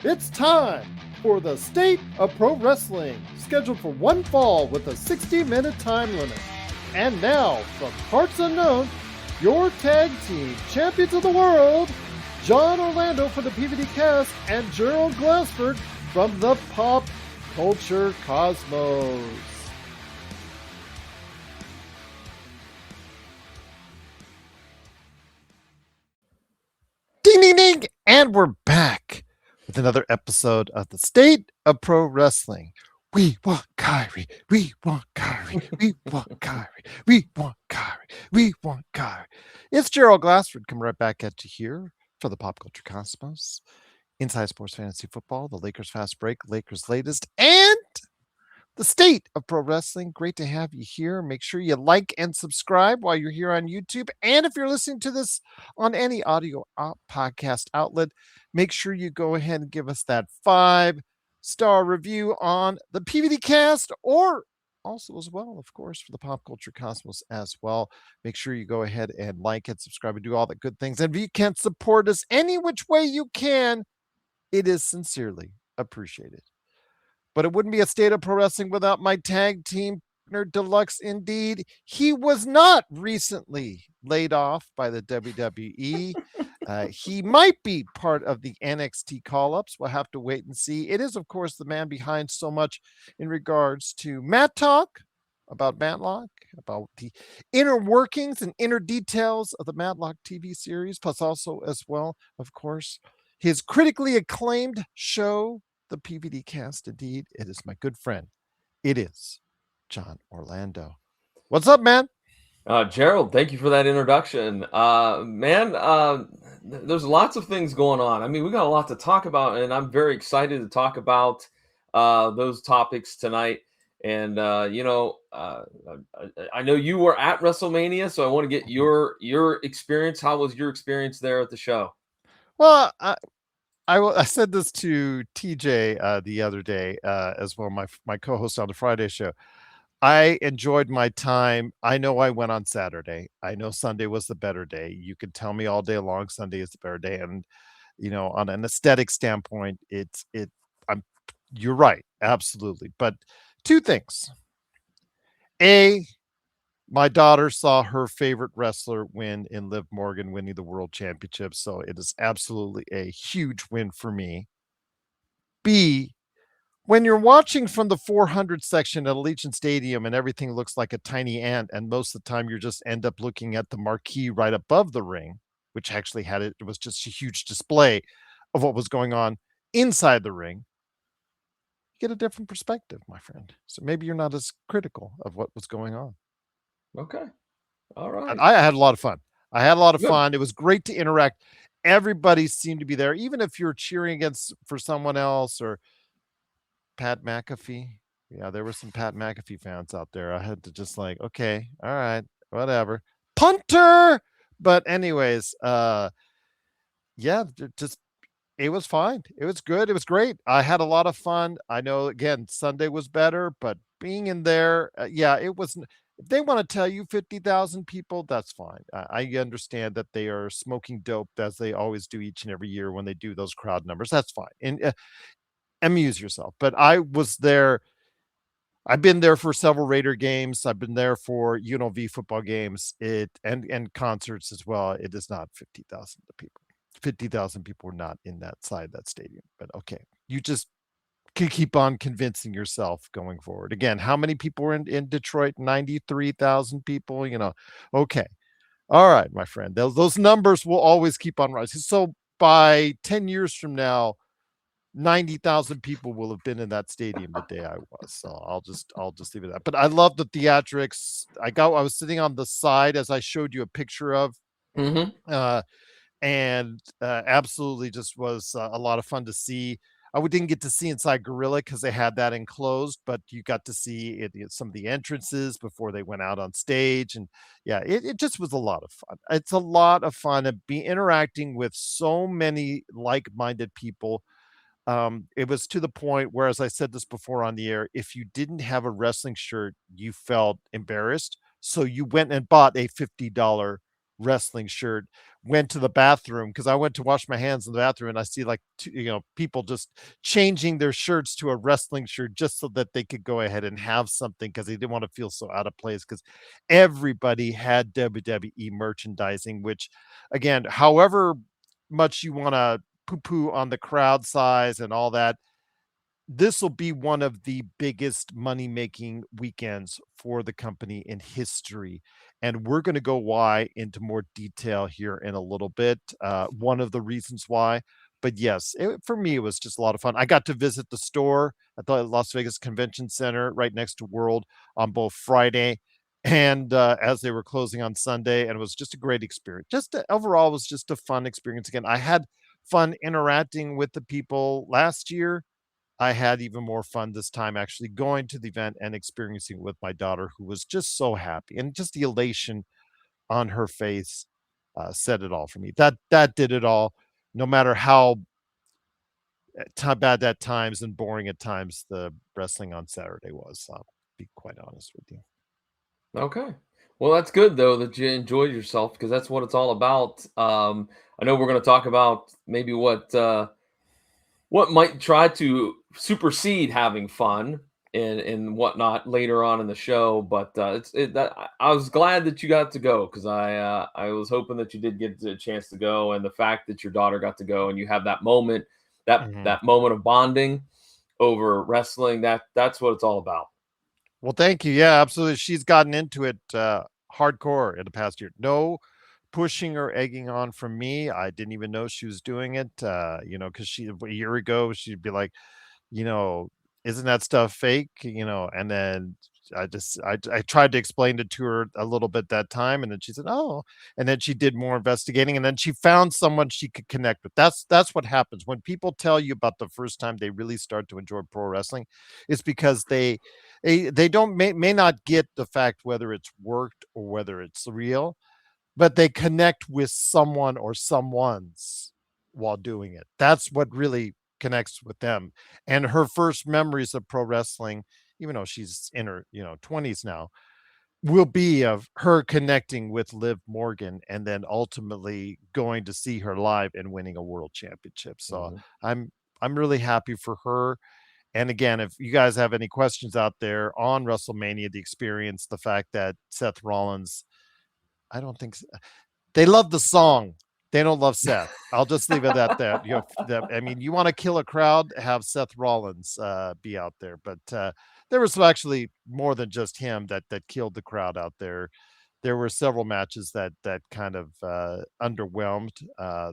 It's time for the State of Pro Wrestling, scheduled for one fall with a 60-minute time limit. And now, from parts unknown, your tag team champions of the world, John Orlando for the PVD cast and Gerald Glassford from the Pop Culture Cosmos. Ding, ding, ding! And we're back with another episode of the State of Pro Wrestling. We want Kyrie. We want Kyrie. We want Kyrie. We want Kyrie. We want Kyrie. It's Gerald Glassford coming right back at you here for the Pop Culture Cosmos, Inside Sports Fantasy Football, the Lakers Fast Break, Lakers Latest, and the State of Pro Wrestling. Great to have you here. Make sure you like and subscribe while you're here on YouTube. And if you're listening to this on any audio podcast outlet, make sure you go ahead and give us that 5-star review on the PVD cast, or also as well, of course, for the Pop Culture Cosmos as well. Make sure you go ahead and like and subscribe and do all the good things. And if you can support us any which way you can, it is sincerely appreciated. But it wouldn't be a State of Pro Wrestling without my tag team partner deluxe indeed. He was not recently laid off by the WWE. He might be part of the NXT call-ups. We'll have to wait and see. It is, of course, the man behind so much in regards to Matt Talk, about Matlock, about the inner workings and inner details of the Matlock TV series, plus also as well, of course, his critically acclaimed show, the PVD cast. Indeed, it is my good friend. It is John Orlando. What's up, man? Gerald, thank you for that introduction. There's lots of things going on. I mean, we got a lot to talk about, and I'm very excited to talk about those topics tonight. And I know you were at Wrestlemania, so I want to get your experience. How was your experience there at the show? Well, I said this to TJ the other day as well, my co-host on the Friday show. I enjoyed my time. I know I went on Saturday. I know Sunday was the better day. You could tell me all day long Sunday is the better day, and on an aesthetic standpoint, you're right, absolutely. But two things: A, my daughter saw her favorite wrestler win in Liv Morgan, winning the world championship, so it is absolutely a huge win for me. B, when you're watching from the 400 section at Allegiant Stadium and everything looks like a tiny ant, and most of the time you just end up looking at the marquee right above the ring, which actually it was just a huge display of what was going on inside the ring, you get a different perspective, my friend. So maybe you're not as critical of what was going on. Okay. All right. I had a lot of fun. I had a lot of Good. fun. It was great to interact. Everybody seemed to be there, even if you're cheering for someone else or Pat McAfee. Yeah, there were some Pat McAfee fans out there. I had to just okay, all right, whatever. Punter! But anyways, yeah, just it was fine. It was good. It was great. I had a lot of fun. I know, again, Sunday was better, but being in there, yeah, it wasn't. If they want to tell you 50,000 people, that's fine. I understand that they are smoking dope as they always do each and every year when they do those crowd numbers. That's fine. And amuse yourself. But I was there. I've been there for several Raider games. I've been there for UNLV football games. And concerts as well. It is not 50,000 people. 50,000 people were not in that side of that stadium. But okay, you just can keep on convincing yourself going forward. Again, how many people were in Detroit? 93,000 people. Okay, all right, my friend. Those numbers will always keep on rising. So by 10 years from now, 90,000 people will have been in that stadium the day I was. So I'll just leave it at that. But I love the theatrics. I was sitting on the side as I showed you a picture of. Mm-hmm. And absolutely just was a lot of fun to see. I didn't get to see inside Gorilla because they had that enclosed, but you got to see some of the entrances before they went out on stage. And yeah, it just was a lot of fun. It's a lot of fun to be interacting with so many like-minded people. It was to the point where, as I said this before on the air, if you didn't have a wrestling shirt, you felt embarrassed. So you went and bought a $50 wrestling shirt, went to the bathroom because I went to wash my hands in the bathroom and I see like people just changing their shirts to a wrestling shirt just so that they could go ahead and have something because they didn't want to feel so out of place because everybody had WWE merchandising, which again, however much you want to poo-poo on the crowd size and all that, this will be one of the biggest money-making weekends for the company in history, and we're gonna go why into more detail here in a little bit, one of the reasons why, but yes, for me, it was just a lot of fun. I got to visit the store at the Las Vegas Convention Center right next to World on both Friday and, as they were closing on Sunday, and it was just a great experience. Just, overall, it was just a fun experience again. I had fun interacting with the people last year. I had even more fun this time actually going to the event and experiencing it with my daughter, who was just so happy, and just the elation on her face, said it all for me. That did it all, no matter how, bad at times and boring at times the wrestling on Saturday was, I'll be quite honest with you. Okay. Well, that's good though that you enjoyed yourself because that's what it's all about. I know we're going to talk about maybe what might try to supersede having fun and whatnot later on in the show. But I was glad that you got to go because I was hoping that you did get a chance to go, and the fact that your daughter got to go and you have that moment, Mhm. that moment of bonding over wrestling. That's what it's all about. Well, thank you. Yeah, absolutely. She's gotten into it, hardcore in the past year. No pushing or egging on from me. I didn't even know she was doing it, because a year ago, she'd be like, you know, "Isn't that stuff fake?" And then I tried to explain it to her a little bit that time, and then she said, "Oh," and then she did more investigating, and then she found someone she could connect with. That's what happens when people tell you about the first time they really start to enjoy pro wrestling. It's because they don't may not get the fact whether it's worked or whether it's real, but they connect with someone or someones while doing it. That's what really connects with them. And her first memories of pro wrestling, even though she's in her, 20s now, will be of her connecting with Liv Morgan and then ultimately going to see her live and winning a world championship. So Mhm. I'm I'm really happy for her. And again, if you guys have any questions out there on WrestleMania, the experience, the fact that Seth Rollins, I don't think they love the song. They don't love Seth. I'll just leave it at that. I mean, you want to kill a crowd, have Seth Rollins be out there. But there was actually more than just him that killed the crowd out there. There were several matches that kind of underwhelmed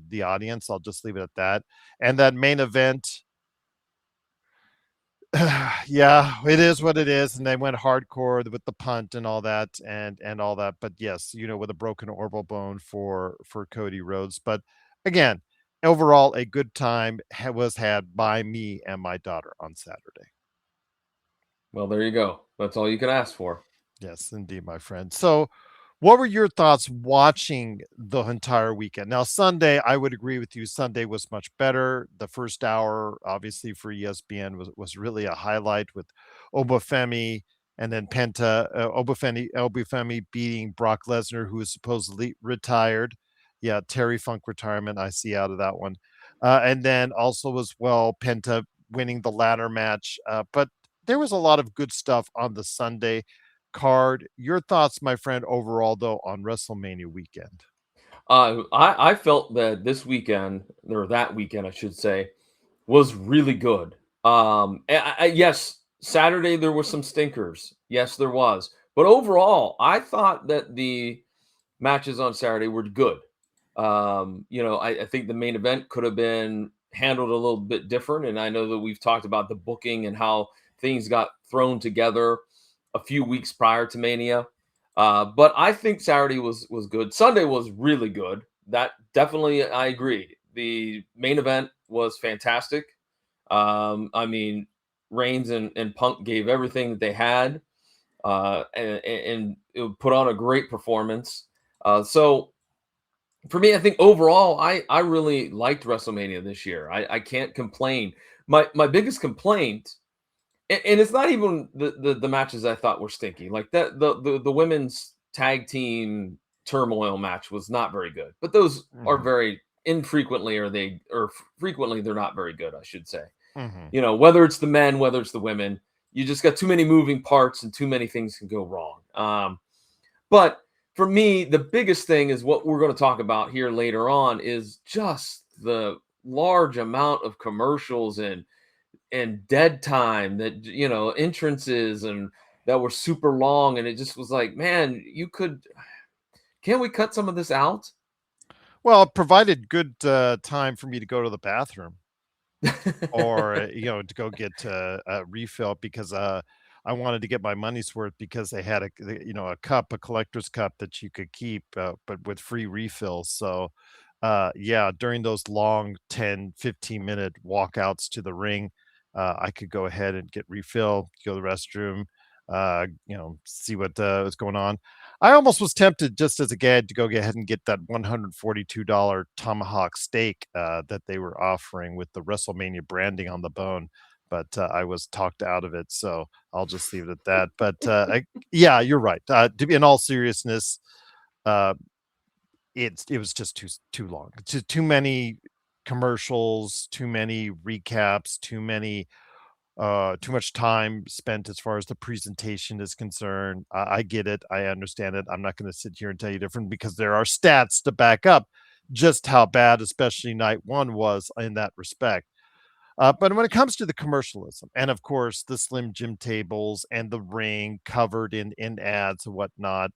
the audience. I'll just leave it at that. And that main event, yeah, it is what it is, and they went hardcore with the punt and all that, and all that. But yes, with a broken orbital bone for Cody Rhodes. But again, overall, a good time was had by me and my daughter on Saturday. Well, there you go. That's all you can ask for. Yes, indeed, my friend. So, what were your thoughts watching the entire weekend? Now, Sunday, I would agree with you. Sunday was much better. The first hour, obviously, for ESPN was really a highlight with Obafemi and then Penta, Obafemi beating Brock Lesnar, who is supposedly retired. Yeah, Terry Funk retirement, I see out of that one. And then also as well, Penta winning the ladder match. But there was a lot of good stuff on the Sunday card. Your thoughts, my friend, overall, though, on WrestleMania weekend? I felt that this weekend, or that weekend, I should say, was really good. Yes, Saturday there were some stinkers. Yes, there was. But overall, I thought that the matches on Saturday were good. I think the main event could have been handled a little bit different. And I know that we've talked about the booking and how things got thrown together a few weeks prior to Mania. But I think Saturday was good. Sunday was really good. That definitely I agree. The main event was fantastic. I mean, Reigns and Punk gave everything that they had, and it put on a great performance. So for me, I think overall, I really liked WrestleMania this year. I can't complain. My biggest complaint, and it's not even the matches I thought were stinky, like that the women's tag team turmoil match was not very good. But those are Mhm. very infrequently, or frequently, they're not very good, I should say. Mhm. Whether it's the men, whether it's the women, you just got too many moving parts and too many things can go wrong. But for me, the biggest thing is what we're going to talk about here later on is just the large amount of commercials and dead time, that entrances, and that were super long, and it just was like, man, can't we cut some of this out? Well, it provided good, time for me to go to the bathroom or, to go get a refill because, I wanted to get my money's worth because they had a cup, a collector's cup that you could keep, but with free refills. So, yeah, during those long 10, 15-minute walkouts to the ring, I could go ahead and get refill, go to the restroom, see what's going on. I almost was tempted just as a gag to go ahead and get that $142 tomahawk steak, that they were offering with the Wrestlemania branding on the bone, but, I was talked out of it, so I'll just leave it at that. But, yeah, you're right. To be in all seriousness, uh, it was just too long. Too many commercials, too many recaps, too much time spent as far as the presentation is concerned. I get it. I understand it. I'm not going to sit here and tell you different because there are stats to back up just how bad, especially night one was in that respect. But when it comes to the commercialism, and of course the slim gym tables and the ring covered in ads and whatnot,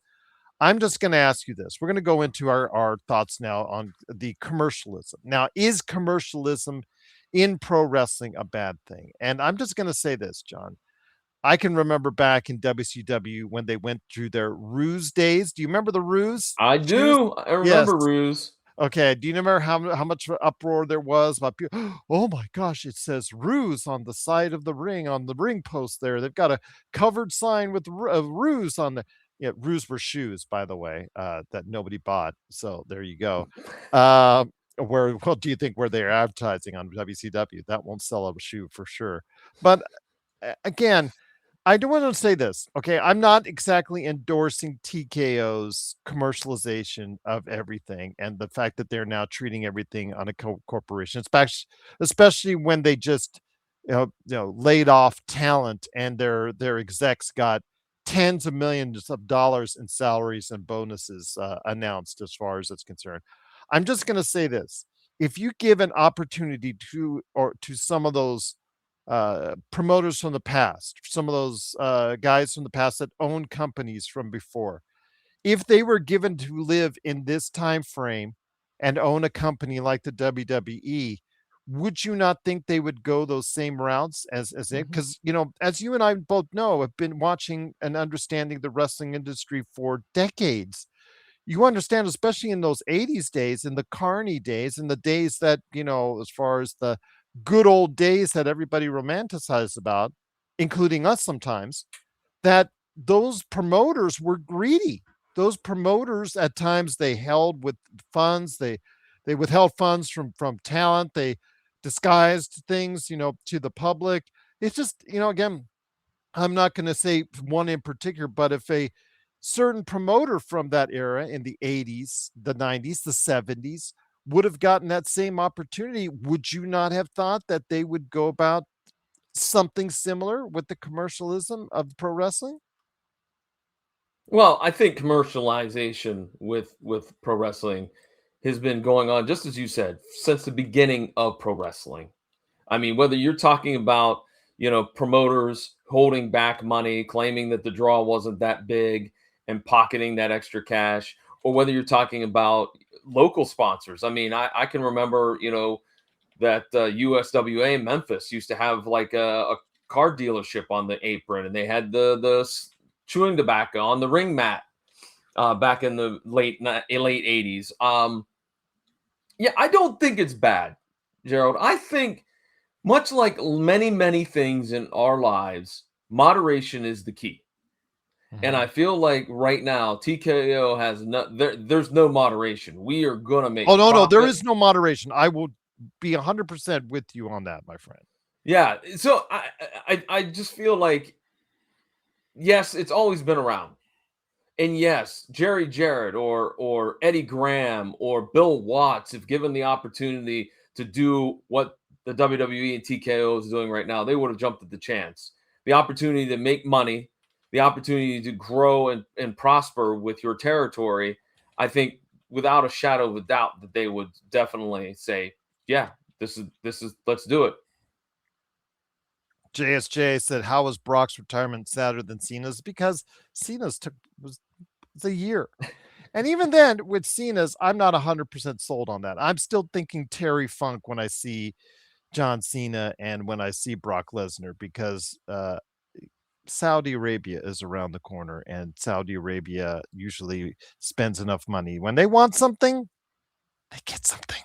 I'm just going to ask you this. We're going to go into our thoughts now on the commercialism. Now, is commercialism in pro wrestling a bad thing? And I'm just going to say this, John. I can remember back in WCW when they went through their ruse days. Do you remember the ruse I shoes? do. I Yes. remember Ruse. Okay. Do you remember how much uproar there was about people? Oh my gosh! It says "ruse" on the side of the ring, on the ring post. There, they've got a covered sign with "ruse" on the. Yeah, ruse were shoes, by the way, that nobody bought. So there you go. Where well, do you think where they're advertising on WCW? That won't sell a shoe for sure. But again, I do want to say this. Okay, I'm not exactly endorsing TKO's commercialization of everything and the fact that they're now treating everything on a corporation, especially when they just laid off talent and their execs got tens of millions of dollars in salaries and bonuses announced as far as it's concerned. I'm just going to say this: if you give an opportunity to some of those promoters from the past, some of those guys from the past that own companies from before, if they were given to live in this time frame and own a company like the WWE, would you not think they would go those same routes as they? Mhm. Because as you and I both know, have been watching and understanding the wrestling industry for decades. You understand, especially in those 80s days, in the Carney days, in the days that, as far as the good old days that everybody romanticized about, including us sometimes, that those promoters were greedy. Those promoters at times they held with funds, they withheld funds from talent, they disguised things, to the public. It's just, again, I'm not going to say one in particular, but if a certain promoter from that era in the 80s, the 90s, the 70s would have gotten that same opportunity, would you not have thought that they would go about something similar with the commercialism of pro wrestling? Well, I think commercialization with pro wrestling has been going on, just as you said, since the beginning of pro wrestling. I mean, whether you're talking about, promoters holding back money, claiming that the draw wasn't that big and pocketing that extra cash, or whether you're talking about local sponsors. I mean, I can remember, that USWA in Memphis used to have like a car dealership on the apron, and they had the chewing tobacco on the ring mat back in the late 80s. Yeah, I don't think it's bad, Gerald. I think much like many things in our lives, moderation is the key. And I Mhm. feel like right now TKO has there's no moderation. We are gonna Oh, make no, no, there profit. is no moderation. I will be 100% with you on that, my friend. Yeah. So I just feel like, yes, it's always been around. And yes, Jerry Jarrett or Eddie Graham or Bill Watts, if given the opportunity to do what the WWE and TKO is doing right now, they would have jumped at the chance. The opportunity to make money, the opportunity to grow and prosper with your territory, I think without a shadow of a doubt that they would definitely say, yeah, this is let's do it. JSJ said, "How was Brock's retirement sadder than Cena's?" Because Cena's was a year. And even then, with Cena's, I'm not 100% sold on that. I'm still thinking Terry Funk when I see John Cena and when I see Brock Lesnar, because Saudi Arabia is around the corner, and Saudi Arabia usually spends enough money. When they want something, they get something.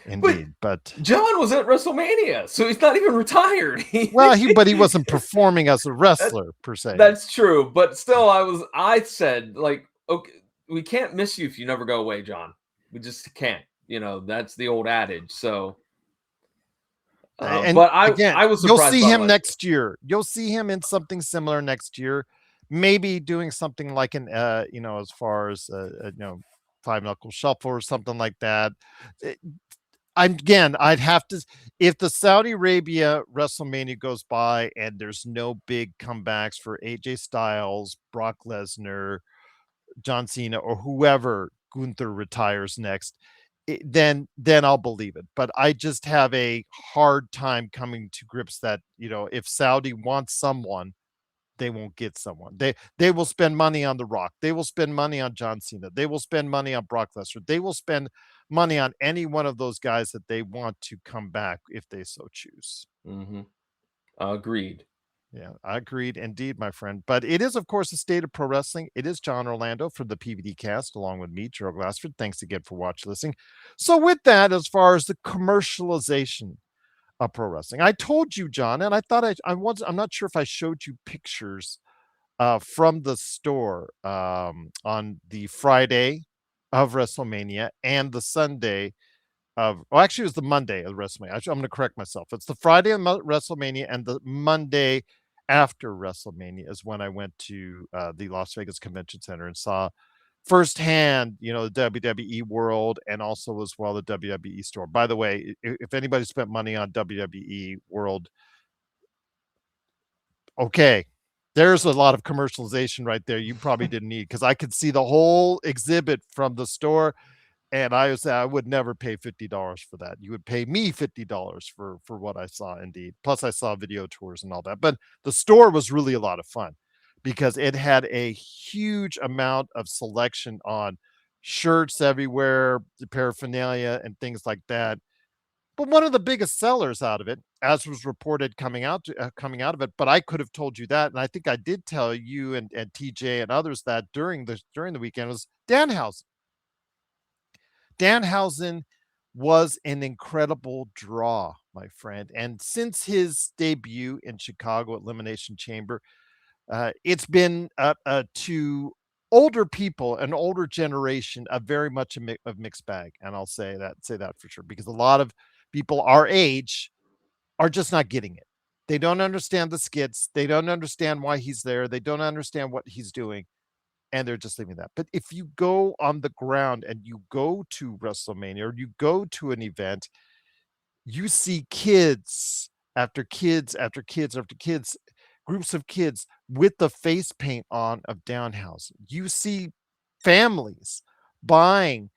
But Indeed. But John was at WrestleMania, so he's not even retired. well, he wasn't performing as a That- wrestler per se. that's true, but still, I said like, okay, we can't miss you if you never go away, John. We just can't. That's the old adage. So, And but again, I was you'll surprised see by him Lesnar. next year. You'll see him in something similar next year. Maybe doing something like an as far as five knuckle shuffle or something like that. I'd have to, if the Saudi Arabia WrestleMania goes by and there's no big comebacks for AJ Styles, Brock Lesnar, John Cena, or whoever Gunther retires next, then I'll believe it. But I just have a hard time coming to grips that if Saudi wants someone, they won't get someone. They will spend money on The Rock. They will spend money on John Cena. They will spend money on Brock Lesnar. They will spend money on any one of those guys that they want to come back if they so choose. Mm-hmm. Agreed. Yeah, I agreed indeed, my friend. But it is, of course, the state of pro wrestling. It is John Orlando from the PVD cast, along with me, Gerald Glassford. Thanks again for watching, listening. So, with that, as far as the commercialization of pro wrestling, I told you, John, and I thought I'm not sure if I showed you pictures from the store on the Friday of WrestleMania and the Sunday well, actually, it was the Monday of WrestleMania. I'm going to correct myself. It's the Friday of WrestleMania and the Monday after WrestleMania is when I went to the Las Vegas Convention Center and saw firsthand, the WWE world and also as well the WWE store. By the way, if anybody spent money on WWE world, okay, there's a lot of commercialization right there. You probably didn't need, because I could see the whole exhibit from the store. And I would never pay $50 for that. You would pay me $50 for what I saw, indeed. Plus, I saw video tours and all that. But the store was really a lot of fun because it had a huge amount of selection on shirts everywhere, the paraphernalia, and things like that. But one of the biggest sellers out of it, as was reported coming out of it, but I could have told you that, and I think I did tell you and TJ and others that during the weekend, was Danhausen. Danhausen was an incredible draw, my friend. And since his debut in Chicago at Elimination Chamber, it's been to older people, an older generation, a very much a mixed bag. And I'll say that for sure, because a lot of people our age are just not getting it. They don't understand the skits. They don't understand why he's there. They don't understand what he's doing, and they're just leaving that. But if you go on the ground and you go to WrestleMania or you go to an event, you see kids after kids after kids after kids, groups of kids with the face paint on of Danhausen. You see families buying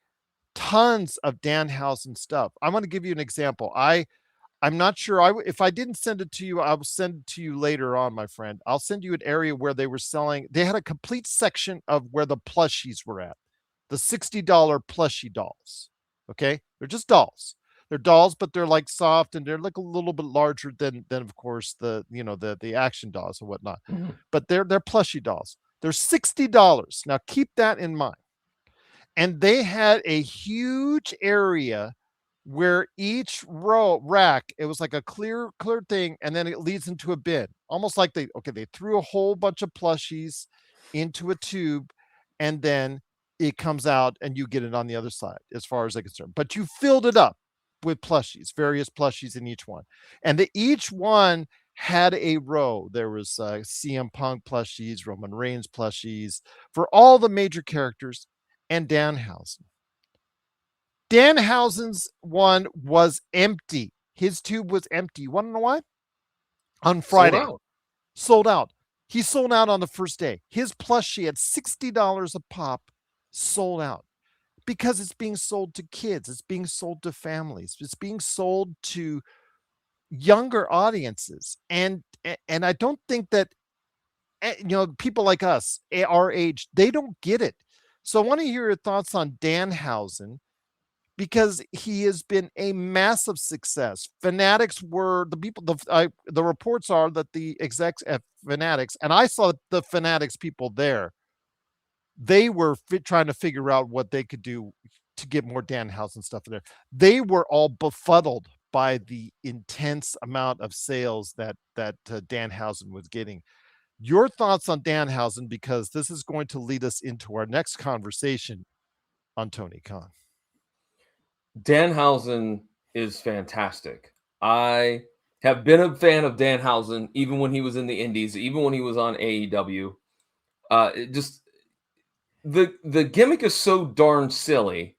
tons of Danhausen stuff. I want to give you an example. I'm not sure. If I didn't send it to you, I will send it to you later on, my friend. I'll send you an area where they were selling. They had a complete section of where the plushies were at, the $60 plushie dolls. Okay, they're just dolls. They're dolls, but they're like soft and they're like a little bit larger than of course the action dolls and whatnot. Mhm. But they're plushie dolls. They're $60. Now keep that in mind. And they had a huge area where each row rack, it was like a clear thing, and then it leads into a bin, almost like they threw a whole bunch of plushies into a tube, and then it comes out and you get it on the other side, as far as I'm concerned. But you filled it up with plushies, various plushies in each one, and each one had a row. There was CM Punk plushies, Roman Reigns plushies for all the major characters, and Danhausen. Danhausen's one was empty. His tube was empty. You want to know why? On Sold Friday, out. sold out. He sold out on the first day. His plushie at $60 a pop, sold out because it's being sold to kids. It's being sold to families. It's being sold to younger audiences. And I don't think that people like us, our age, they don't get it. So I want to hear your thoughts on Danhausen because he has been a massive success. Fanatics were the people. The reports are that the execs at Fanatics, and I saw the Fanatics people there. They were trying to figure out what they could do to get more Danhausen stuff in there. They were all befuddled by the intense amount of sales that Danhausen was getting. Your thoughts on Danhausen, because this is going to lead us into our next conversation on Tony Khan. Danhausen is fantastic. I have been a fan of Danhausen even when he was in the Indies, even when he was on AEW. Just the gimmick is so darn silly,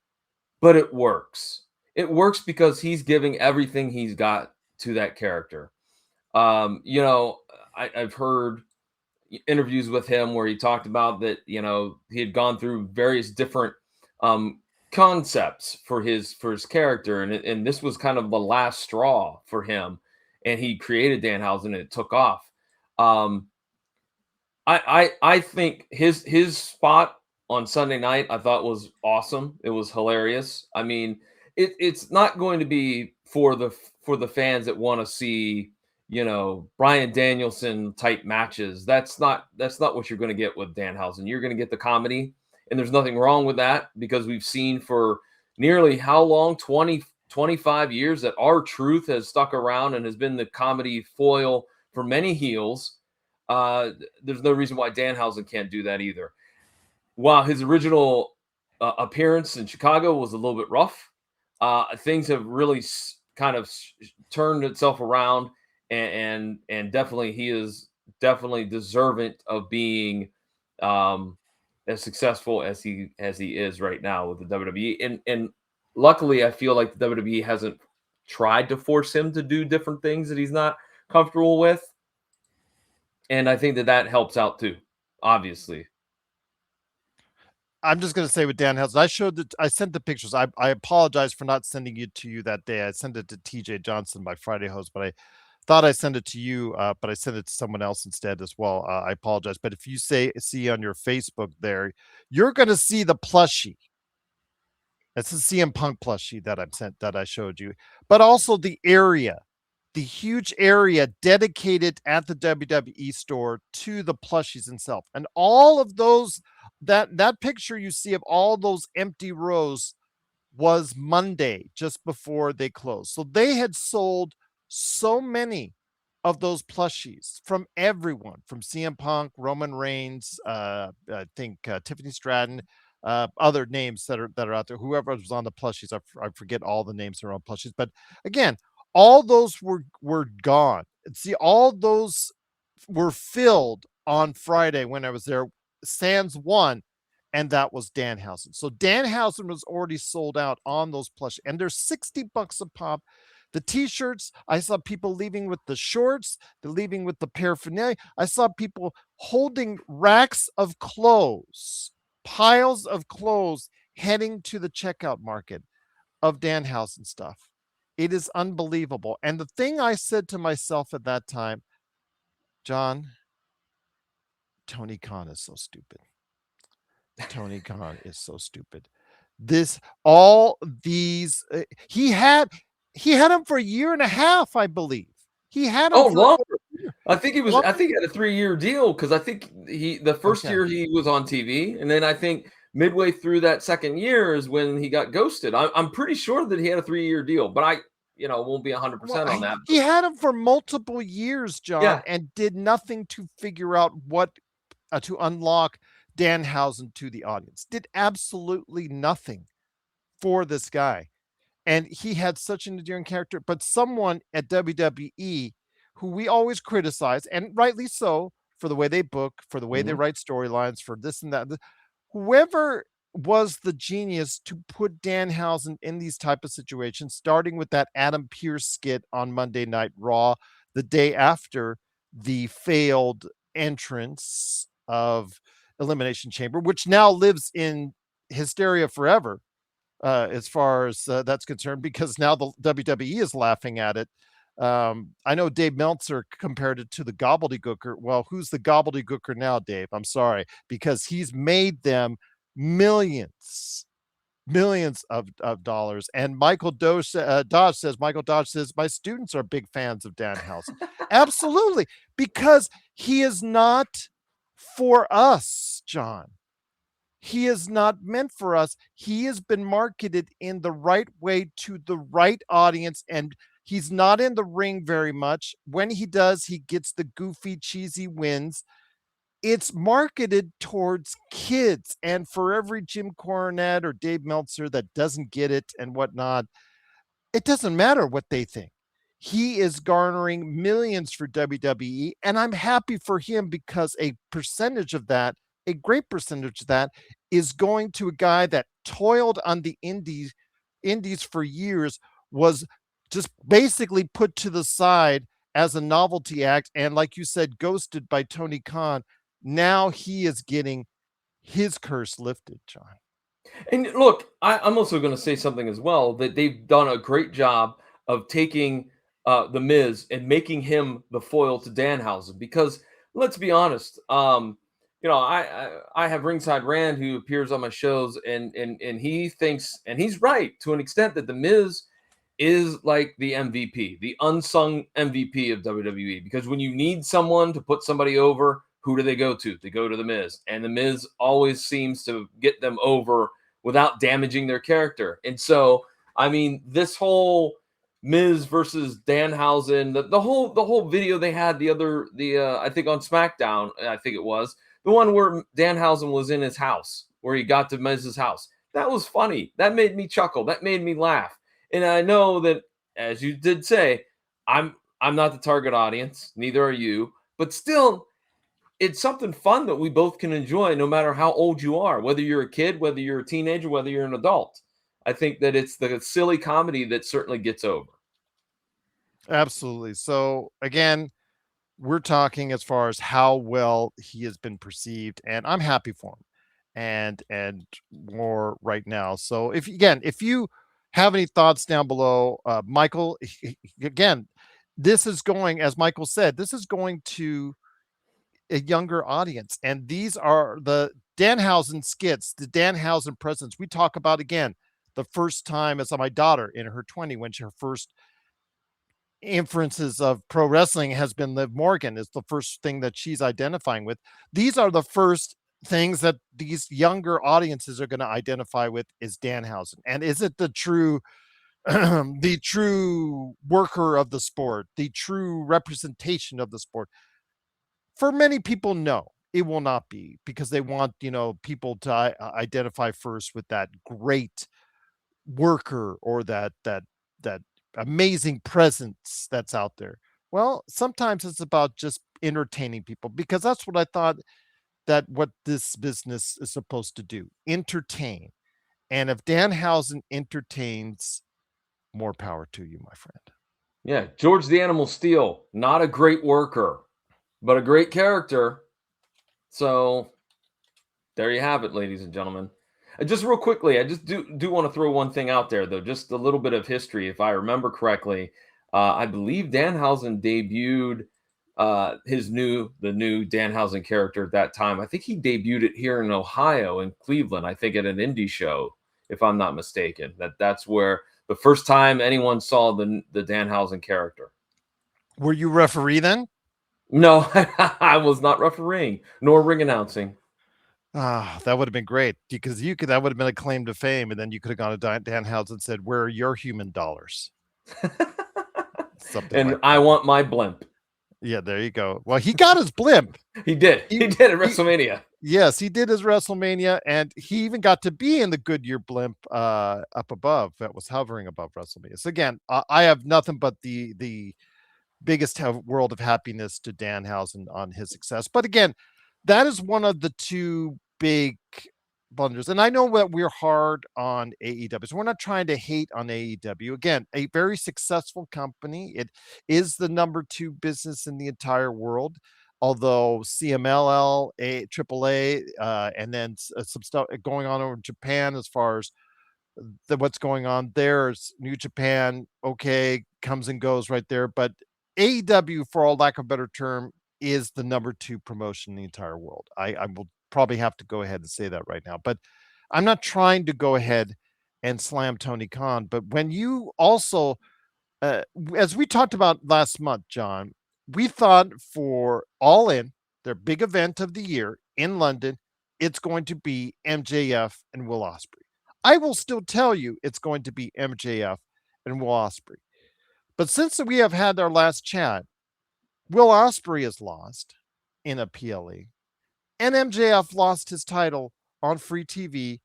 but it works. It works because he's giving everything he's got to that character. I've heard interviews with him where he talked about that, he had gone through various different concepts for his character, and this was kind of the last straw for him, and he created Danhausen and it took off. I think his spot on Sunday night I thought was awesome. It was hilarious. I mean, it's not going to be for the fans that want to see, Bryan Danielson type matches. That's not what you're going to get with Danhausen. You're going to get the comedy, and there's nothing wrong with that because we've seen for nearly how long, 25 years, that R-Truth has stuck around and has been the comedy foil for many heels. There's no reason why Danhausen can't do that either. While his original appearance in Chicago was a little bit rough, things have really kind of turned itself around, and definitely he is definitely deserving of being as successful as he is right now with the WWE. And luckily, I feel like the WWE hasn't tried to force him to do different things that he's not comfortable with. And I think that helps out too, obviously. I'm just going to say with Danhausen, I sent the pictures. I apologize for not sending it to you that day. I sent it to TJ Johnson, my Friday host, but I thought I sent it to you, but I sent it to someone else instead as well. I apologize. But if you see on your Facebook there, you're going to see the plushie. That's the CM Punk plushie that I showed you, but also the huge area dedicated at the WWE store to the plushies itself. And all of those, that picture you see of all those empty rows was Monday, just before they closed. So they had sold so many of those plushies from everyone, from CM Punk, Roman Reigns, I think Tiffany Stratton, other names that are out there. Whoever was on the plushies, I forget all the names that are on plushies. But again, all those were gone. See, all those were filled on Friday when I was there. Sans one, and that was Danhausen. So Danhausen was already sold out on those plush, and they're $60 a pop. The t-shirts, I saw people leaving with the shorts, they're leaving with the paraphernalia. I saw people holding racks of clothes, piles of clothes, heading to the checkout market of Danhausen stuff. It is unbelievable. And the thing I said to myself at that time, John, Tony Khan is so stupid. Tony Khan is so stupid. All these, he had him for a year and a half, I believe. He had him for longer. I think he had a 3-year deal, because I think the first year he was on TV, and then I think midway through that second year is when he got ghosted. I'm pretty sure that he had a 3-year deal, but I won't be 100% on that. He had him for multiple years, John, and did nothing to figure out what to unlock Danhausen to the audience. Did absolutely nothing for this guy. And he had such an endearing character, but someone at WWE who we always criticize, and rightly so, for the way they book, for the way they Mhm. write storylines, for this and that. Whoever was the genius to put Danhausen in these type of situations, starting with that Adam Pearce skit on Monday Night Raw, the day after the failed entrance of Elimination Chamber, which now lives in hysteria forever, as far as that's concerned, because now the WWE is laughing at it. I know Dave Meltzer compared it to the gobbledygooker. Well, who's the gobbledygooker now, Dave? I'm sorry, because he's made them millions, millions of dollars. And Dodge says, Michael Dodge says, my students are big fans of Danhausen. Absolutely, because he is not for us, John. He is not meant for us. He has been marketed in the right way to the right audience, and he's not in the ring very much. When he does, he gets the goofy, cheesy wins. It's marketed towards kids, and for every Jim Cornette or Dave Meltzer that doesn't get it and whatnot, it doesn't matter what they think. He is garnering millions for WWE, and I'm happy for him because a percentage of that, a great percentage of that, is going to a guy that toiled on the indies for years, was just basically put to the side as a novelty act, and like you said, ghosted by Tony Khan. Now he is getting his curse lifted, John. And look, I'm also going to say something as well, that they've done a great job of taking the Miz and making him the foil to Danhausen. Because let's be honest, I have Ringside Rand who appears on my shows, and he thinks, and he's right to an extent, that the Miz is like the MVP, the unsung MVP of WWE. Because when you need someone to put somebody over, who do they go to? They go to the Miz, and the Miz always seems to get them over without damaging their character. And so, I mean, this whole Miz versus Danhausen, the whole video they had I think on SmackDown, I think it was the one where Danhausen was in his house, where he got to Miz's house. That was funny. That made me chuckle. That made me laugh. And I know that, as you did say, I'm not the target audience. Neither are you. But still, it's something fun that we both can enjoy no matter how old you are, whether you're a kid, whether you're a teenager, whether you're an adult. I think that it's the silly comedy that certainly gets over. Absolutely. So again, we're talking as far as how well he has been perceived, and I'm happy for him, and more right now. So if you have any thoughts down below, Michael, again, this is going, as Michael said, this is going to a younger audience, and these are the Danhausen skits, the Danhausen presence. We talk about again the first time as my daughter in her 20 when her first inferences of pro wrestling has been Liv Morgan is the first thing that she's identifying with. These are the first things that these younger audiences are going to identify with is Danhausen. And is it the true the true worker of the sport, the true representation of the sport? For many people, no, it will not be, because they want, people to identify first with that great worker or that amazing presence that's out there. Well, sometimes it's about just entertaining people, because that's what I thought that what this business is supposed to do, entertain. And if Danhausen entertains, more power to you, my friend. Yeah, George the Animal Steel, not a great worker, but a great character. So there you have it, ladies and gentlemen. Just real quickly, I just do want to throw one thing out there, though, just a little bit of history. If I remember correctly, I believe Danhausen debuted the new Danhausen character at that time. I think he debuted it here in Ohio, in Cleveland. I think at an indie show, if I'm not mistaken. That's where the first time anyone saw the Danhausen character. Were you referee then? No, I was not refereeing nor ring announcing. Ah, that would have been great, because that would have been a claim to fame, and then you could have gone to Danhausen and said, "Where are your human dollars?" Something And like I that. want my blimp. Yeah, there you go. Well, he got his blimp. He did. He did at WrestleMania. Yes, he did his WrestleMania, and he even got to be in the Goodyear blimp up above that was hovering above WrestleMania. So again, I have nothing but the biggest world of happiness to Danhausen on his success. But again, that is one of the two big blunders. And I know that we're hard on AEW. So we're not trying to hate on AEW. Again, a very successful company. It is the number 2 business in the entire world. Although CMLL, AAA, and then some stuff going on over in Japan as far as what's going on there is New Japan, okay, comes and goes right there. But AEW, for all lack of a better term, is the number 2 promotion in the entire world. I will probably have to go ahead and say that right now. But I'm not trying to go ahead and slam Tony Khan. But when you also, as we talked about last month, John, we thought for All In, their big event of the year in London, it's going to be MJF and Will Ospreay. I will still tell you it's going to be MJF and Will Ospreay. But since we have had our last chat, Will Ospreay is lost in a PLE, and MJF lost his title on free TV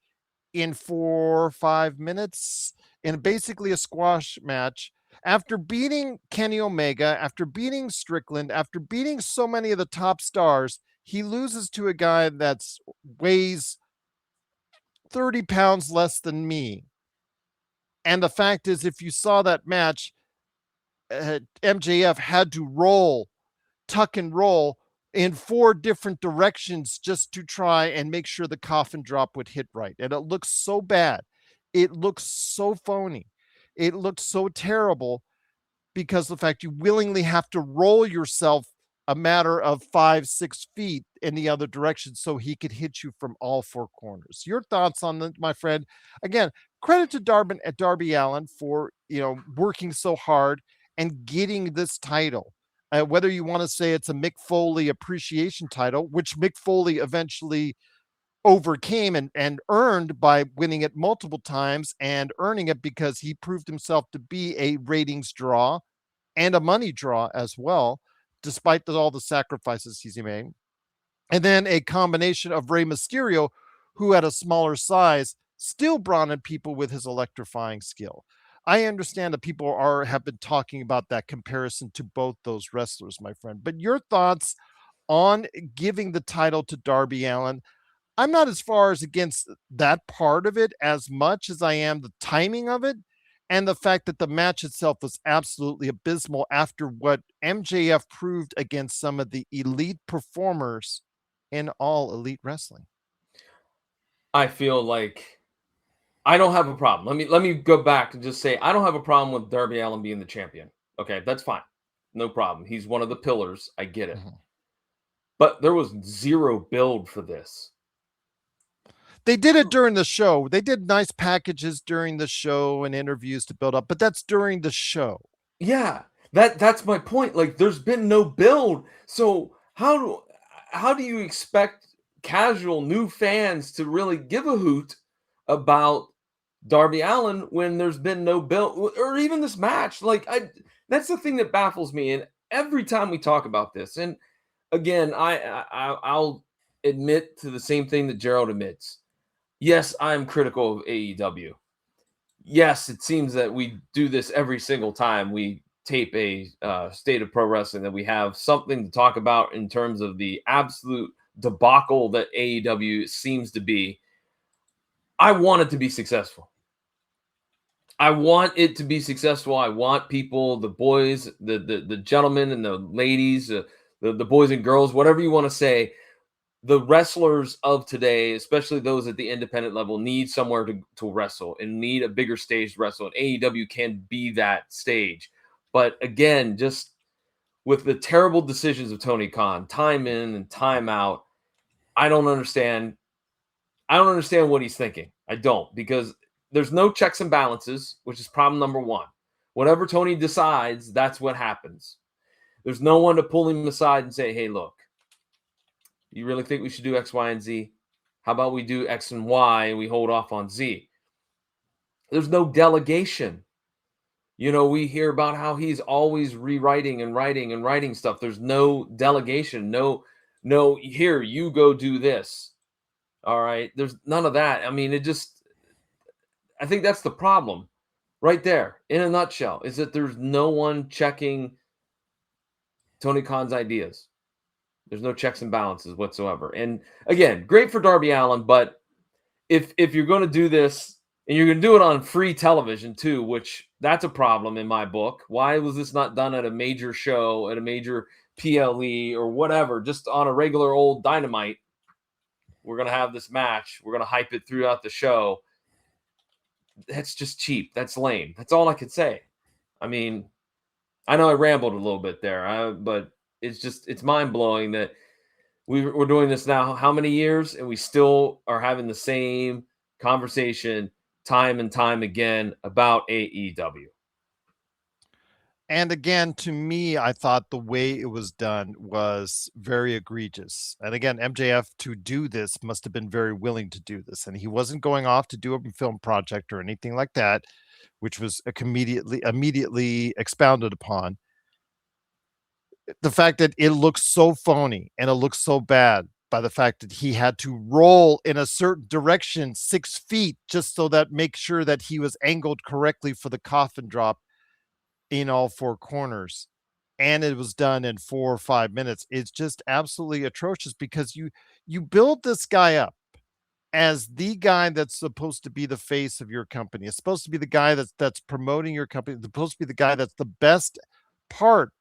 in 4 or 5 minutes in basically a squash match after beating Kenny Omega, after beating Strickland, after beating so many of the top stars. He loses to a guy that's weighs 30 pounds less than me. And the fact is, if you saw that match, MJF had to roll, tuck and roll in 4 different directions just to try and make sure the coffin drop would hit right. And it looks so bad. It looks so phony. It looks so terrible because of the fact you willingly have to roll yourself a matter of 5-6 feet in the other direction so he could hit you from all 4 corners. Your thoughts on that, my friend? Again, credit to Darby Allin for working so hard and getting this title. Whether you want to say it's a Mick Foley appreciation title, which Mick Foley eventually overcame and earned by winning it multiple times and earning it because he proved himself to be a ratings draw and a money draw as well, despite all the sacrifices he's made. And then a combination of Rey Mysterio, who at a smaller size still brought in people with his electrifying skill. I understand that people have been talking about that comparison to both those wrestlers, my friend. But your thoughts on giving the title to Darby Allin? I'm not as far as against that part of it as much as I am the timing of it and the fact that the match itself was absolutely abysmal after what MJF proved against some of the elite performers in All Elite Wrestling. I feel like I don't have a problem. Let me go back and just say I don't have a problem with Darby Allin being the champion. Okay, that's fine. No problem. He's one of the pillars. I get it. Mm-hmm. But there was zero build for this. They did it during the show. They did nice packages during the show and interviews to build up, but that's during the show. Yeah, that's my point. Like, there's been no build. So how do you expect casual new fans to really give a hoot about Darby Allin when there's been no build or even this match? Like, that's the thing that baffles me. And every time we talk about this, and again, I'll admit to the same thing that Gerald admits. Yes, I'm critical of AEW. Yes, it seems that we do this every single time we tape a State of Pro Wrestling, that we have something to talk about in terms of the absolute debacle that AEW seems to be. I want it to be successful. I want it to be successful. I want people, the boys, the gentlemen and the ladies, the boys and girls, whatever you want to say, the wrestlers of today, especially those at the independent level, need somewhere to wrestle and need a bigger stage to wrestle. And AEW can be that stage. But again, just with the terrible decisions of Tony Khan, time in and time out, I don't understand. I don't understand what he's thinking. I don't, because there's no checks and balances, which is problem number one. Whatever Tony decides, that's what happens. There's no one to pull him aside and say, hey, look, you really think we should do X, Y, and Z? How about we do X and Y and we hold off on Z? There's no delegation. We hear about how he's always rewriting and writing stuff. There's no delegation. No, here, you go do this. All right. There's none of that. I mean, I think that's the problem right there in a nutshell, is that there's no one checking Tony Khan's ideas. There's no checks and balances whatsoever. And again, great for Darby Allin, but if you're going to do this and you're going to do it on free television too, which that's a problem in my book. Why was this not done at a major show, at a major PLE or whatever, just on a regular old Dynamite? We're going to have this match. We're going to hype it throughout the show. That's just cheap. That's lame. That's all I could say. I mean, I know I rambled a little bit there, but it's mind blowing that we're doing this now how many years, and we still are having the same conversation time and time again about AEW. And again, to me, I thought the way it was done was very egregious. And again, MJF to do this must have been very willing to do this. And he wasn't going off to do a film project or anything like that, which was immediately expounded upon. The fact that it looks so phony and it looks so bad by the fact that he had to roll in a certain direction 6 feet just so that make sure that he was angled correctly for the coffin drop in all 4 corners, and it was done in 4 or 5 minutes. It's just absolutely atrocious because you build this guy up as the guy that's supposed to be the face of your company. It's supposed to be the guy that's promoting your company. It's supposed to be the guy that's the best part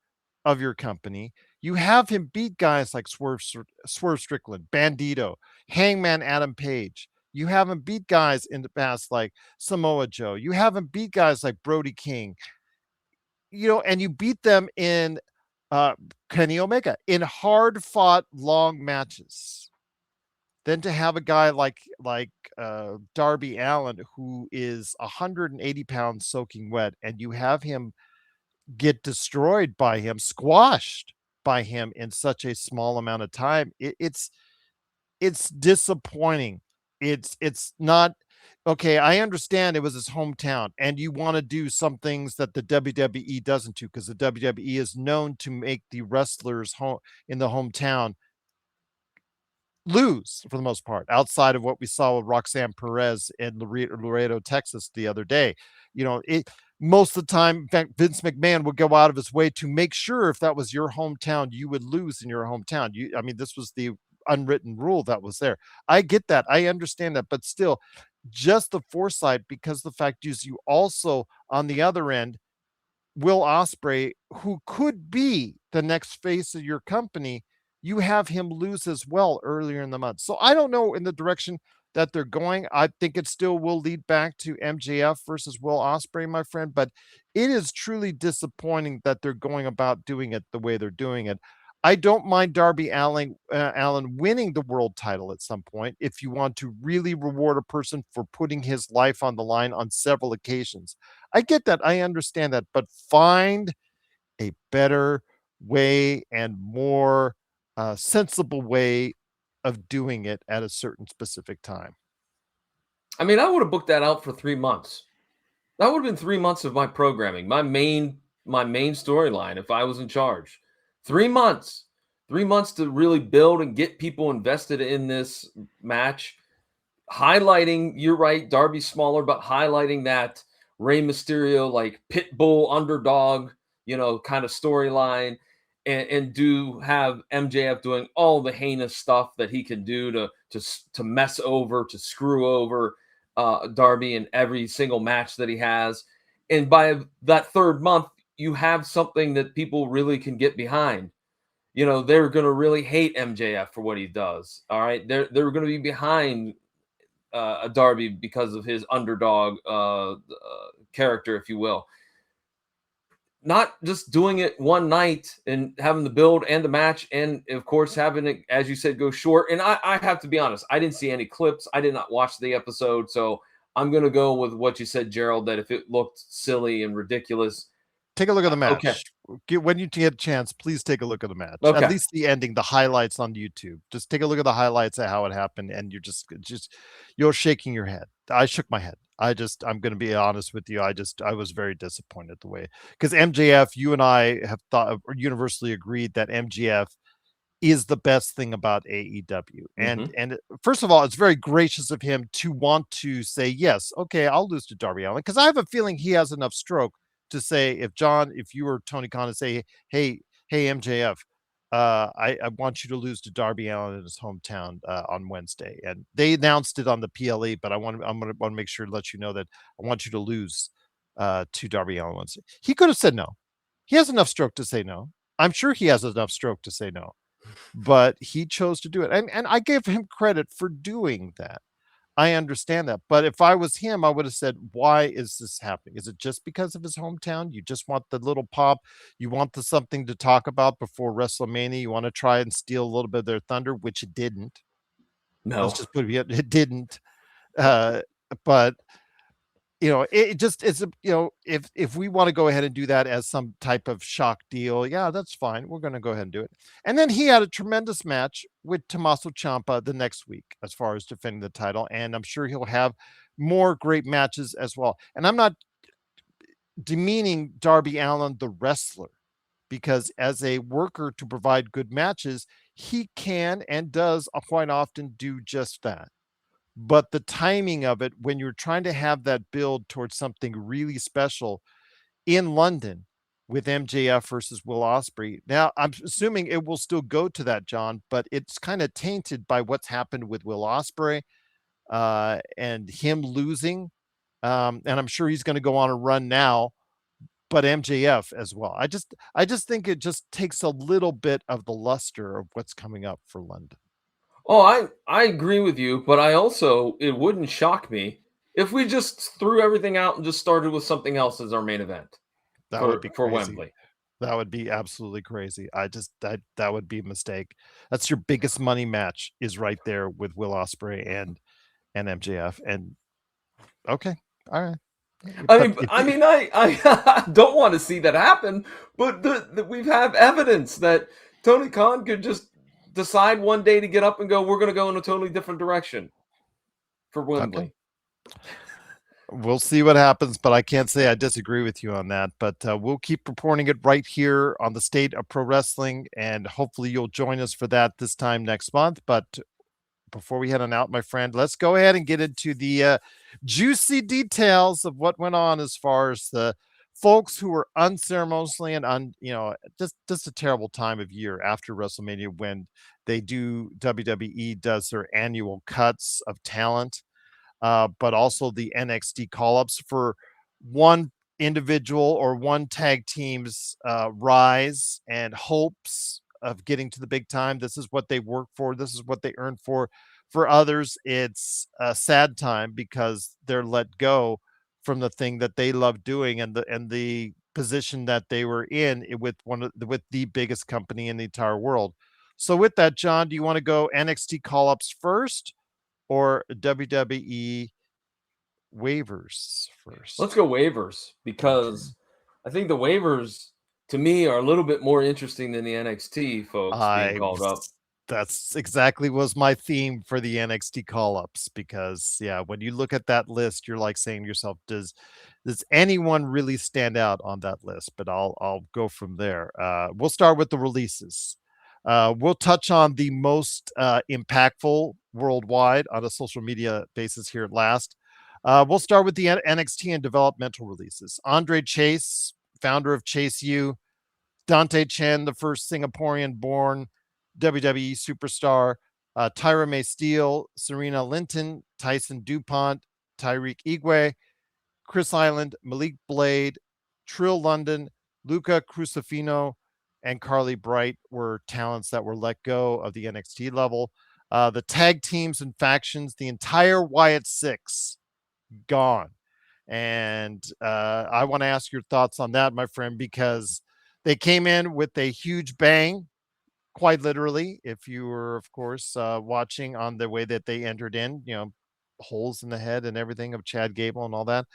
of your company. You have him beat guys like Swerve Strickland, Bandito, Hangman Adam Page. You have him beat guys in the past like Samoa Joe. You have him beat guys like Brody King. And you beat them in Kenny Omega in hard fought long matches. Then to have a guy like Darby Allin, who is 180 pounds soaking wet, and you have him get destroyed by him, squashed by him in such a small amount of time. It's disappointing. It's not okay. I understand it was his hometown, and you want to do some things that the WWE doesn't do, because the WWE is known to make the wrestlers in the hometown lose for the most part, outside of what we saw with Roxanne Perez in Laredo, Texas the other day. Most of the time, in fact, Vince McMahon would go out of his way to make sure if that was your hometown, you would lose in your hometown. This was the unwritten rule that was there. I get that. I understand that. But still, just the foresight, because the fact is you also, on the other end, Will Ospreay, who could be the next face of your company, you have him lose as well earlier in the month. So I don't know in the direction that they're going. I think it still will lead back to MJF versus Will Ospreay, my friend, but it is truly disappointing that they're going about doing it the way they're doing it. I don't mind Darby Allin winning the world title at some point if you want to really reward a person for putting his life on the line on several occasions. I get that. I understand that, but find a better way and more sensible way of doing it at a certain specific time. I mean, I would have booked that out for 3 months. That would have been 3 months of my programming, my main storyline if I was in charge. 3 months. 3 months to really build and get people invested in this match. Highlighting, you're right, Darby's smaller, but highlighting that Rey Mysterio, like pit bull underdog, kind of storyline. And do have MJF doing all the heinous stuff that he can do to mess over, to screw over Darby in every single match that he has. And by that 3rd month, you have something that people really can get behind. They're going to really hate MJF for what he does. All right. They're going to be behind Darby because of his underdog character, if you will. Not just doing it one night and having the build and the match, and of course having it, as you said, go short. And I have to be honest, I didn't see any clips. I did not watch the episode, so I'm going to go with what you said, Gerald, that if it looked silly and ridiculous, take a look at the match. Okay. When you get a chance, please take a look at the match. Okay. At least the ending, the highlights on YouTube. Just take a look at the highlights of how it happened, and you're shaking your head. I shook my head. I'm going to be honest with you. I was very disappointed the way, because MJF, you and I have thought or universally agreed that MJF is the best thing about AEW. And first of all, it's very gracious of him to want to say, yes, okay, I'll lose to Darby Allin, because I have a feeling he has enough stroke to say, if you were Tony Khan, to say, hey, hey MJF, I want you to lose to Darby Allin in his hometown on Wednesday, and they announced it on the PLE. But I'm gonna want to make sure to let you know that I want you to lose to Darby Allin Wednesday. He could have said no. He has enough stroke to say no. I'm sure he has enough stroke to say no, but he chose to do it, and I gave him credit for doing that. I understand that. But if I was him, I would have said, why is this happening? Is it just because of his hometown? You just want the little pop. You want the something to talk about before WrestleMania. You want to try and steal a little bit of their thunder, which it didn't. Let's No. just put it didn't. Uh, but it just is if we want to go ahead and do that as some type of shock deal, yeah, that's fine. We're going to go ahead and do it. And then he had a tremendous match with Tommaso Ciampa the next week as far as defending the title, and I'm sure he'll have more great matches as well. And I'm not demeaning Darby Allin the wrestler, because as a worker to provide good matches, he can and does quite often do just that. But the timing of it, when you're trying to have that build towards something really special in London with MJF versus Will Ospreay. Now, I'm assuming it will still go to that, John, but it's kind of tainted by what's happened with Will Ospreay and him losing. And I'm sure he's going to go on a run now, but MJF as well. I just think it just takes a little bit of the luster of what's coming up for London. Oh, I agree with you, but it wouldn't shock me if we just threw everything out and just started with something else as our main event That would be for crazy. Wembley. That would be absolutely crazy. That would be a mistake. That's your biggest money match is right there with Will Ospreay and MJF. And okay, all right. But if I mean, I don't want to see that happen, but we've have evidence that Tony Khan could just decide one day to get up and go, we're going to go in a totally different direction for okay, Wembley. we'll see what happens. But I can't say I disagree with you on that. But we'll keep reporting it right here on the State of Pro Wrestling, and hopefully you'll join us for that this time next month. But before we head on out, my friend, let's go ahead and get into the juicy details of what went on as far as the folks who were unceremoniously and just a terrible time of year after WrestleMania when WWE does their annual cuts of talent, but also the NXT call-ups for one individual or one tag team's rise and hopes of getting to the big time. This is what they work for. This is what they earn for. For others, it's a sad time because they're let go from the thing that they love doing and the position that they were in with with the biggest company in the entire world. So with that, John, do you want to go NXT call-ups first or WWE waivers Let's first? go waivers Okay. because I think the waivers to me are a little bit more interesting than the NXT folks being I called up. That's exactly was my theme for the NXT call-ups because yeah, when you look at that list, you're like saying to yourself, does anyone really stand out on that list? But I'll go from there. We'll start with the releases. We'll touch on the most impactful worldwide on a social media basis here at last. We'll start with the NXT and developmental releases. Andre Chase, founder of Chase U, Dante Chen, the first Singaporean born WWE superstar, Tyra May Steele, Serena Linton, Tyson DuPont, Tyreek Igwe, Chris Island, Malik Blade, Trill London, Luca Crucifino, and Carly Bright were talents that were let go of the NXT level. The tag teams and factions, the entire Wyatt Six, gone. And I want to ask your thoughts on that, my friend, because they came in with a huge bang, quite literally. If you were, of course, watching on the way that they entered in, holes in the head and everything of Chad Gable and all that.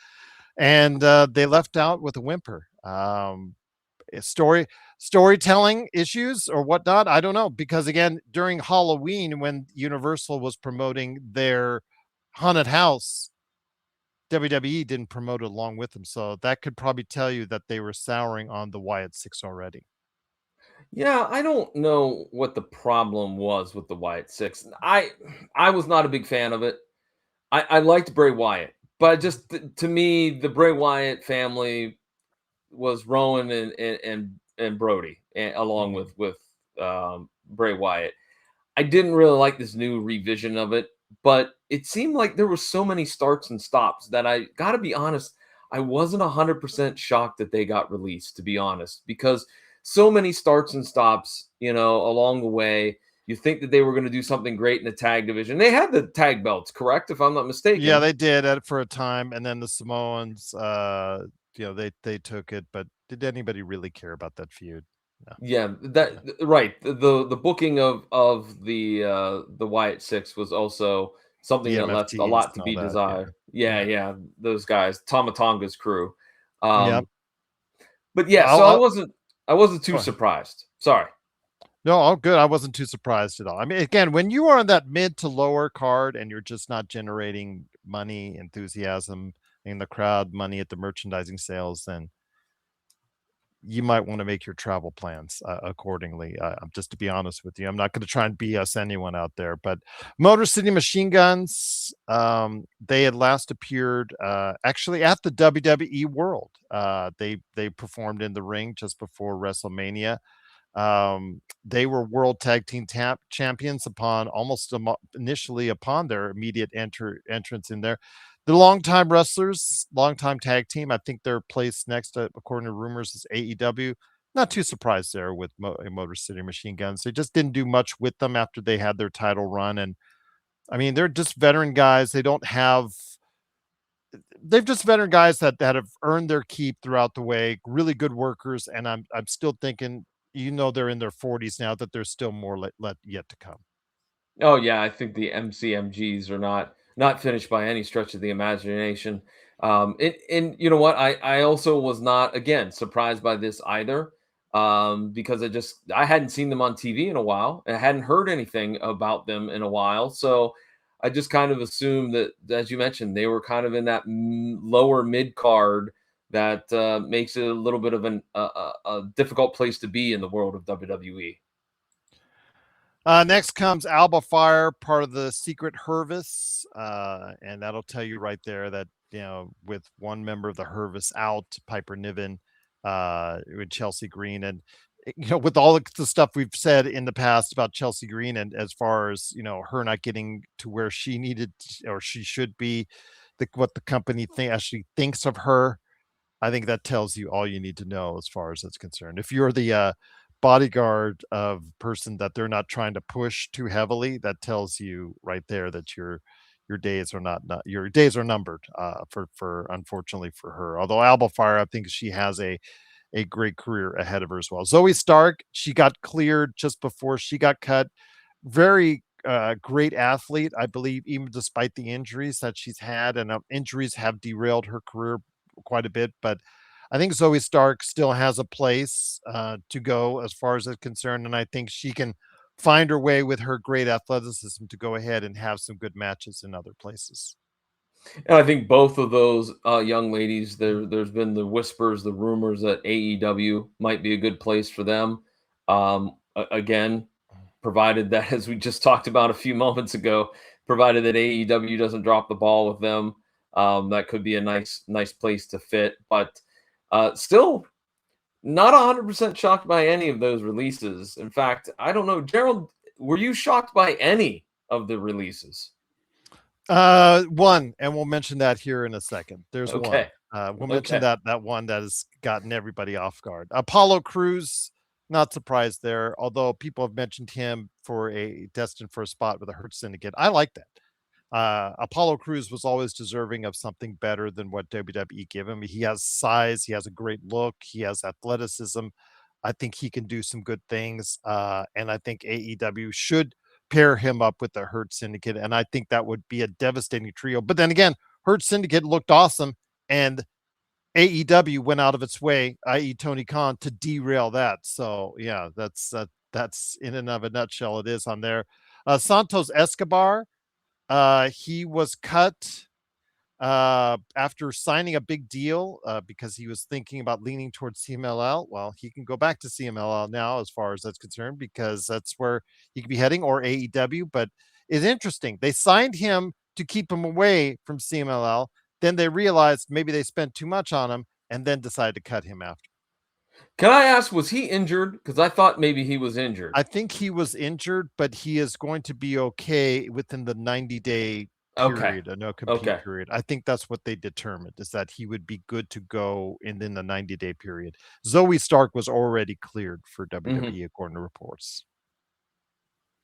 And they left out with a whimper. Storytelling issues or whatnot. I don't know. Because again, during Halloween, when Universal was promoting their haunted house, WWE didn't promote it along with them. So that could probably tell you that they were souring on the Wyatt Six already. Yeah, I don't know what the problem was with the Wyatt Six. I was not a big fan of it. I liked Bray Wyatt, but just to me, the Bray Wyatt family was Rowan and and Brody, along Mhm. with Bray Wyatt. I didn't really like this new revision of it, but it seemed like there were so many starts and stops that I got to be honest, I wasn't 100% shocked that they got released, to be honest, because so many starts and stops, along the way. You think that they were going to do something great in the tag division. They had the tag belts, correct? If I'm not Yeah, mistaken. they did it for a time, and then the Samoans, they took it, but did anybody really care about that feud? No. Yeah, Yeah. right. The booking of the Wyatt Six was also something The that left a MFTs lot to and all be that. Yeah. desired. Yeah, Yeah. yeah, those guys, Tamatonga's crew. Yep. Um, but yeah, so I'll, I'll I wasn't go too ahead. surprised. Sorry. No, all good. I wasn't too surprised at all. I mean, again, when you are on that mid to lower card and you're just not generating money, enthusiasm in the crowd, money at the merchandising sales, then you might want to make your travel plans accordingly. Just to be honest with you, I'm not going to try and BS anyone out there, but Motor City Machine Guns, they had last appeared actually at the WWE World. They performed in the ring just before WrestleMania. They were world tag team champions upon almost initially upon their immediate entrance in there. The longtime wrestlers, longtime tag team. I think they're placed next, according to rumors, is AEW. Not too surprised there with Motor City Machine Guns. They just didn't do much with them after they had their title run, and I mean they're just veteran guys. They don't have they've just veteran guys that have earned their keep throughout the way, really good workers, and I'm still thinking, they're in their 40s now, that there's still more yet to come. Oh yeah, I think the MCMGs are not finished by any stretch of the imagination. And you know what? I also was not again surprised by this either, because I hadn't seen them on TV in a while. I hadn't heard anything about them in a while, so I just kind of assumed that, as you mentioned, they were kind of in that lower mid card that makes it a little bit of a difficult place to be in the world of WWE. Next comes Alba Fire, part of the Secret Hervis, and that'll tell you right there that with one member of the Hervis out, Piper Niven, with Chelsea Green, and with all the stuff we've said in the past about Chelsea Green, and as far as her not getting to where she needed or she should be, what the company actually thinks of her, I think that tells you all you need to know as far as that's concerned. If you're the bodyguard of person that they're not trying to push too heavily, that tells you right there that your days are not your days are numbered, for unfortunately for her. Although Alba Fire, I think she has a great career ahead of her as well. Zoe Stark, she got cleared just before she got cut. Very great athlete, I believe, even despite the injuries that she's had, and injuries have derailed her career quite a bit. But I think Zoe Stark still has a place to go as far as it's concerned, and I think she can find her way with her great athleticism to go ahead and have some good matches in other places. And I think both of those young ladies, there's been the whispers, the rumors that AEW might be a good place for them. Again, provided that, as we just talked about a few moments ago, provided that AEW doesn't drop the ball with them, that could be a nice place to fit. But still, not 100% shocked by any of those releases. In fact, I don't know, Gerald, were you shocked by any of the releases? One, and we'll mention that here in a second. There's one. Okay, We'll mention okay. that one that has gotten everybody off guard. Apollo Cruz, not surprised there, although people have mentioned him for a destined for a spot with the Hurt Syndicate. I like that. Apollo Cruz was always deserving of something better than what WWE gave him. He has size, he has a great look, he has athleticism. I think he can do some good things, and I think AEW should pair him up with the Hurt Syndicate, and I think that would be a devastating trio. But then again, Hurt Syndicate looked awesome, and AEW went out of its way, i.e., Tony Khan, to derail that. So yeah, that's in and of a nutshell. It is on there. Santos Escobar, he was cut after signing a big deal because he was thinking about leaning towards CMLL. Well, he can go back to CMLL now, as far as that's concerned, because that's where he could be heading, or AEW. But it's interesting. They signed him to keep him away from CMLL. Then they realized maybe they spent too much on him, and then decided to cut him after. Can I ask, was he injured? Because I thought maybe he was injured. I think he was injured, but he is going to be okay within the 90-day Okay. period, a no compete Okay. period. I think that's what they determined, is that he would be good to go in the 90-day period. Zoe Stark was already cleared for Mhm. WWE according to reports.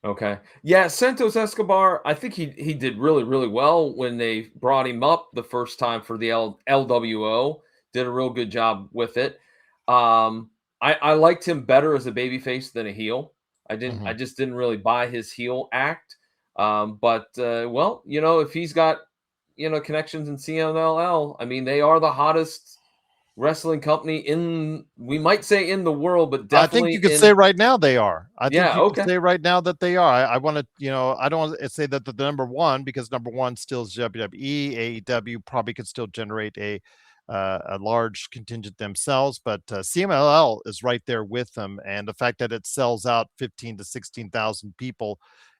Okay. Yeah, Santos Escobar, I think he did really, really well when they brought him up the first time for the LWO. Did a real good job with it. I liked him better as a babyface than a heel. I Mhm. just didn't really buy his heel act. But well, if he's got connections in CMLL, I mean, they are the hottest wrestling company in, we might say, in the world, but I think you definitely could say in. right now they are. I think Yeah, you could okay. say right now that they are. I want to, I don't want to say that the number one, because number one still is WWE. AEW probably could still generate a large contingent themselves, but CMLL is right there with them, and the fact that it sells out 15 to 16,000 people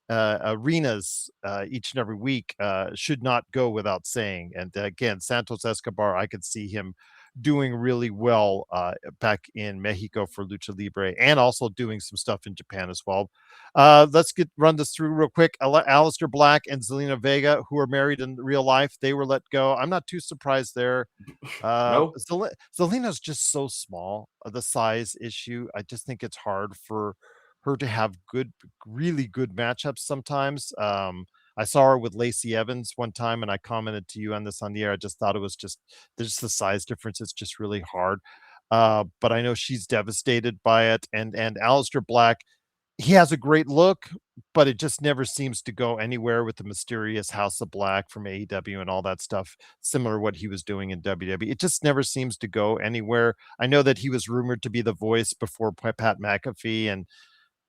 arenas each and every week should not go without saying. And again, Santos Escobar, I could see him doing really well back in Mexico for Lucha Libre, and also doing some stuff in Japan as well. Let's run this through real quick. Aleister Black and Zelina Vega, who are married in real life, they were let go. I'm not too surprised there. No. Zelina's just so small. The size issue, I just think it's hard for her to have really good matchups sometimes. I saw her with Lacey Evans one time, and I commented to you on this on the air. I just thought it was just there's the size difference. It's just really hard. But I know she's devastated by it. And Aleister Black, he has a great look, but it just never seems to go anywhere with the mysterious House of Black from AEW and all that stuff, similar to what he was doing in WWE. It just never seems to go anywhere. I know that he was rumored to be the voice before Pat McAfee, and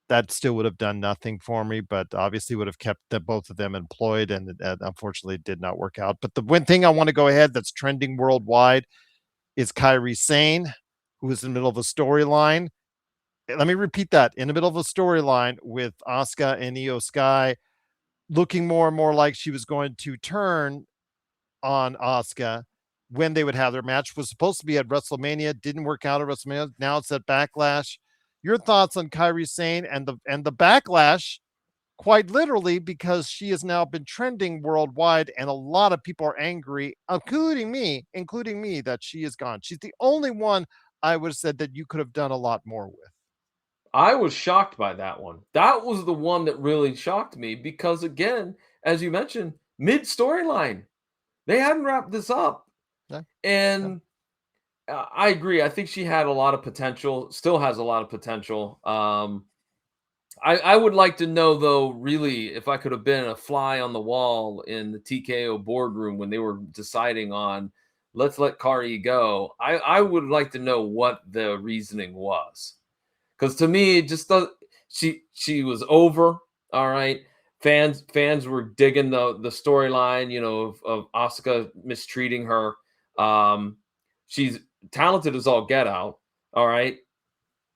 that still would have done nothing for me, but obviously would have kept both of them employed, and unfortunately it did not work out. But the one thing I want to go ahead that's trending worldwide is Kairi Sane, who is in the middle of a storyline. Let me repeat that, in the middle of a storyline with Asuka and Io Sky, looking more and more like she was going to turn on Asuka when they would have their match. Was supposed to be at WrestleMania, didn't work out at WrestleMania. Now it's at Backlash. Your thoughts on Kairi Sane and the backlash, quite literally, because she has now been trending worldwide, and a lot of people are angry, including me, that she is gone. She's the only one I would have said that you could have done a lot more with. I was shocked by that one. That was the one that really shocked me because, again, as you mentioned, mid storyline, they hadn't wrapped this up. Yeah, yeah. And I agree. I think she had a lot of potential, still has a lot of potential. I would like to know, though, really, if I could have been a fly on the wall in the TKO boardroom when they were deciding on, let's let Kari go. I would like to know what the reasoning was. Because to me, it just does. She was over. All right, fans were digging the storyline, of Asuka mistreating her. She's talented as all get out. All right,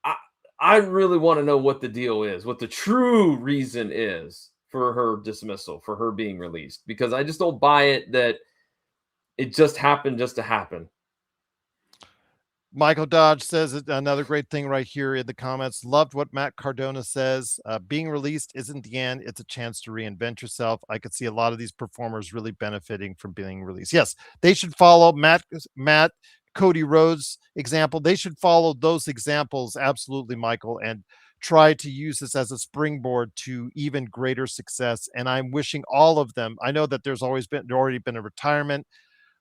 I I really want to know what the deal is, what the true reason is for her dismissal, for her being released, because I just don't buy it that it just happened just to happen. Michael Dodge says another great thing right here in the comments. Loved what Matt Cardona says. Being released isn't the end; it's a chance to reinvent yourself. I could see a lot of these performers really benefiting from being released. Yes, they should follow Matt Cody Rhodes example. They should follow those examples absolutely, Michael, and try to use this as a springboard to even greater success. And I'm wishing all of them. I know that there's already been a retirement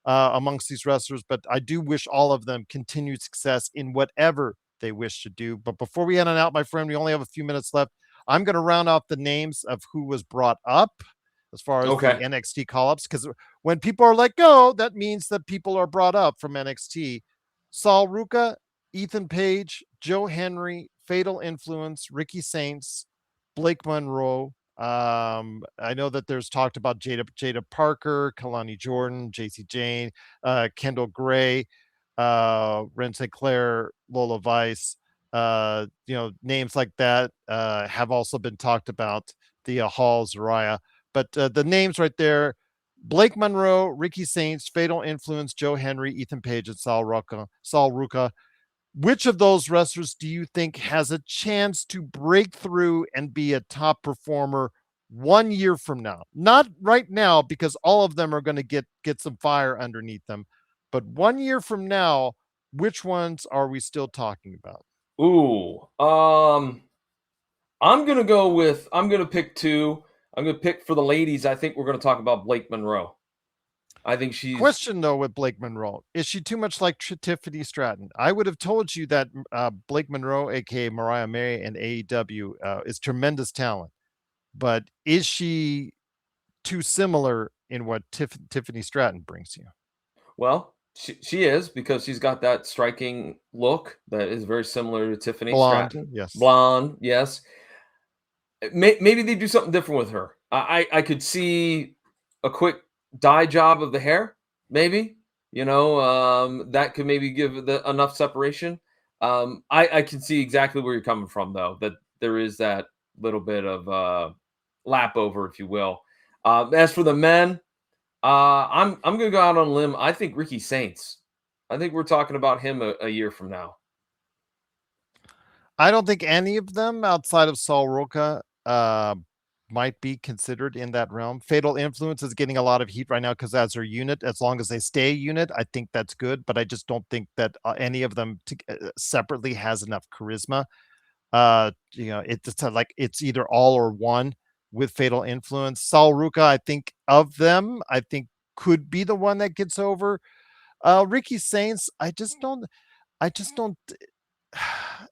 amongst these wrestlers, but I do wish all of them continued success in whatever they wish to do. But before we end on out, my friend, we only have a few minutes left. I'm going to round off the names of who was brought up as far as the Okay. NXT call ups, because when people are let go, that means that people are brought up from NXT. Saul Ruka, Ethan Page, Joe Henry, Fatal Influence, Ricky Saints, Blake Monroe. I know that there's talked about Jada Parker, Kalani Jordan, JC Jane, Kendall Gray, Ren St. Clair, Lola Vice. Names like that have also been talked about. The Hall, Zariah. But the names right there: Blake Monroe, Ricky Saints, Fatal Influence, Joe Henry, Ethan Page, and Saul Ruka. which of those wrestlers do you think has a chance to break through and be a top performer 1 year from now? Not right now, because all of them are going to get some fire underneath them, but 1 year from now, which ones are we still talking about? Ooh, I'm gonna pick two. I'm gonna pick for the ladies. I think we're gonna talk about Blake Monroe. I think she's Question though with Blake Monroe, is she too much like Tiffany Stratton? I would have told you that Blake Monroe, aka Mariah May, and AEW is tremendous talent, but is she too similar in what Tiffany Stratton brings you? well, she is because she's got that striking look that is very similar to Tiffany Blonde, Stratton. yes. Blonde, yes. Maybe they do something different with her. I could see a quick dye job of the hair, maybe. That could maybe give enough separation. I can see exactly where you're coming from, though. That there is that little bit of lap over, if you will. As for the men, I'm gonna go out on a limb. I think Ricky Saints. I think we're talking about him a year from now. I don't think any of them outside of Saul Roca might be considered in that realm. Fatal Influence is getting a lot of heat right now because as their unit, as long as they stay a unit, I think that's good. But I just don't think that any of them separately has enough charisma. It's like it's either all or one with Fatal Influence. Saul Ruka, I think of them, I think could be the one that gets over. Ricky Saints, I just don't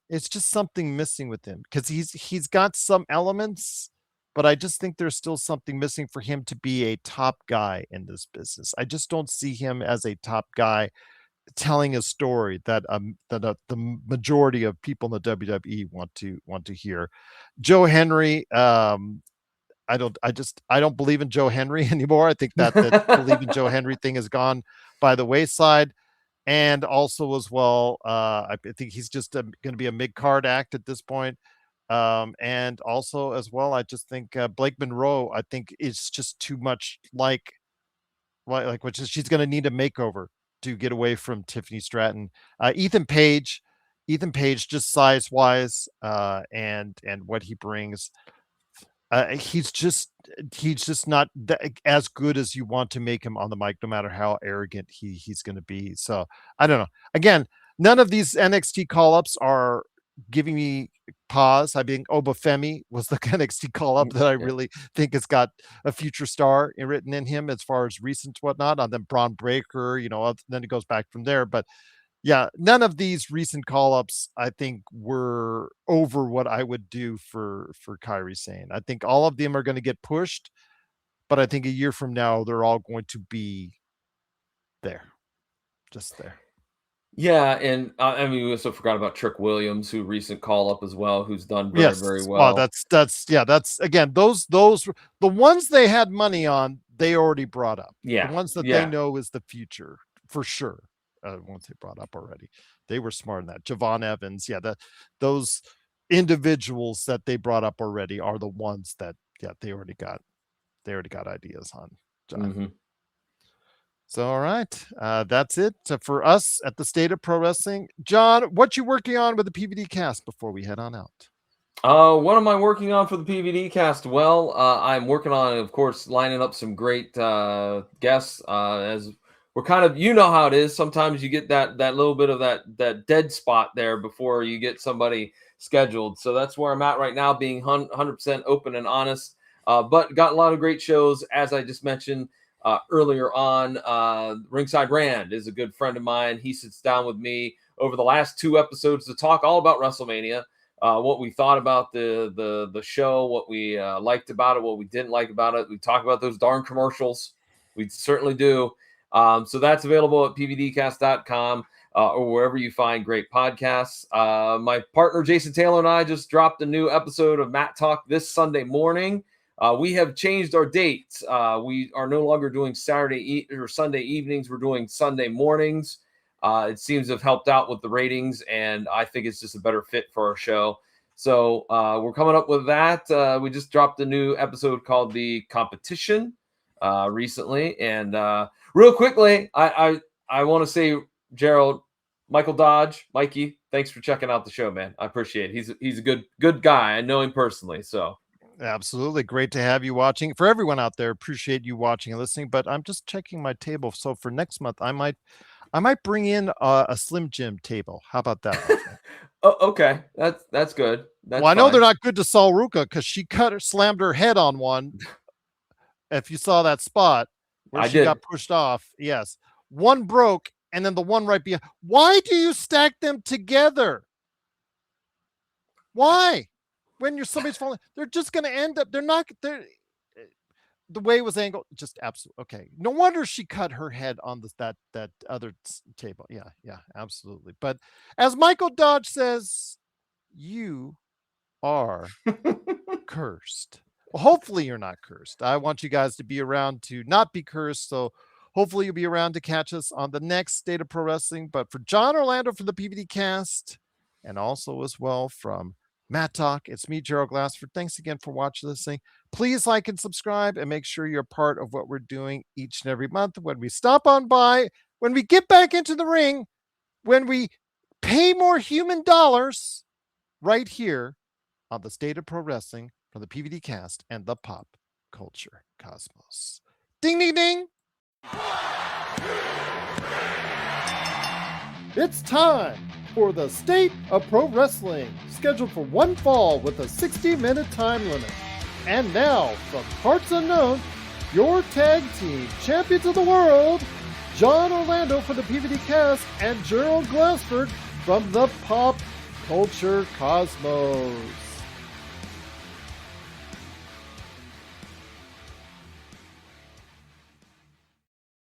it's just something missing with him because he's got some elements, but I just think there's still something missing for him to be a top guy in this business. I just don't see him as a top guy telling a story that the majority of people in the WWE want to hear. Joe Henry, I don't believe in Joe Henry anymore. I think that believe in Joe Henry thing has gone by the wayside. And also as well, I think he's just going to be a mid card act at this point. And also as well, I just think Blake Monroe, I think is just too much like which is she's going to need a makeover to get away from Tiffany Stratton. Ethan Page, just size wise, and what he brings, he's just not as good as you want to make him on the mic, no matter how arrogant he's going to be. So I don't know. Again, none of these NXT call ups are giving me pause. I mean, Obafemi was the NXT call up that I Yeah. really think has got a future star written in him as far as recent whatnot. And then Braun Breaker, then it goes back from there. But yeah, none of these recent call-ups, I think, were over what I would do for Kyrie Sane. I think all of them are gonna get pushed, but I think a year from now, they're all going to be there, just there. Yeah, and I mean, we also forgot about Trick Williams, who recent call up as well, who's done very, very Yes. Well, well. that's yeah, that's again, those the ones they had money on, they already brought up. The Yeah, ones that they yeah, know is the future for sure. Ones they brought up already. They were smart in that. Javon Evans, yeah, those individuals that they brought up already are the ones that yeah, they already got ideas on, John. hmm So all right. That's it for us at the State of Pro Wrestling. John, what you working on with the PVD cast before we head on out? What am I working on for the PVD cast? Well, I'm working on, of course, lining up some great guests. As we're kind of, you know how it is. Sometimes you get that little bit of that dead spot there before you get somebody scheduled. So that's where I'm at right now, being 100% open and honest. But got a lot of great shows, as I just mentioned earlier on. Ringside Rand is a good friend of mine. He sits down with me over the last 2 episodes to talk all about WrestleMania. What we thought about the show, what we liked about it, what we didn't like about it. We talk about those darn commercials. We certainly do. So that's available at pvdcast.com or wherever you find great podcasts. My partner Jason Taylor and I just dropped a new episode of Matt Talk this Sunday morning. We have changed our dates. We are no longer doing Saturday or Sunday evenings. We're doing Sunday mornings. It seems to have helped out with the ratings, and I think it's just a better fit for our show. So we're coming up with that. We just dropped a new episode called The Competition recently. And real quickly, I want to say, Gerald, Michael Dodge, Mikey, thanks for checking out the show, man. I appreciate it. He's a good guy. I know him personally, so. Absolutely. Great to have you watching. For everyone out there, appreciate you watching and listening. But I'm just checking my table. So for next month, I might bring in a Slim Jim table. How about that? Oh, okay. That's good. That's well, I know fine. they're not good to Sol Ruka because she slammed her head on one. If you saw that spot where she got pushed off. Yes. One broke and then the one right behind. Why do you stack them together? Why? When somebody's falling, they're just going to end up. The way it was angled, just absolutely okay. No wonder she cut her head on that other table. Yeah, absolutely. But as Michael Dodge says, you are cursed. Well, hopefully you're not cursed. I want you guys to be around to not be cursed. So hopefully you'll be around to catch us on the next State of Pro Wrestling. But for John Orlando from the PVD cast, and also as well from Matt Talk, it's me, Gerald Glassford. Thanks again for watching this thing. Please like and subscribe and make sure you're part of what we're doing each and every month. When we stop on by, when we get back into the ring, when we pay more human dollars right here on the State of Pro Wrestling from the PVD cast and the Pop Culture Cosmos. Ding, ding, ding. It's time for the State of Pro Wrestling, scheduled for one fall with a 60-minute time limit. And now, from parts unknown, your tag team champions of the world, John Orlando from the PVD cast and Gerald Glassford from the Pop Culture Cosmos.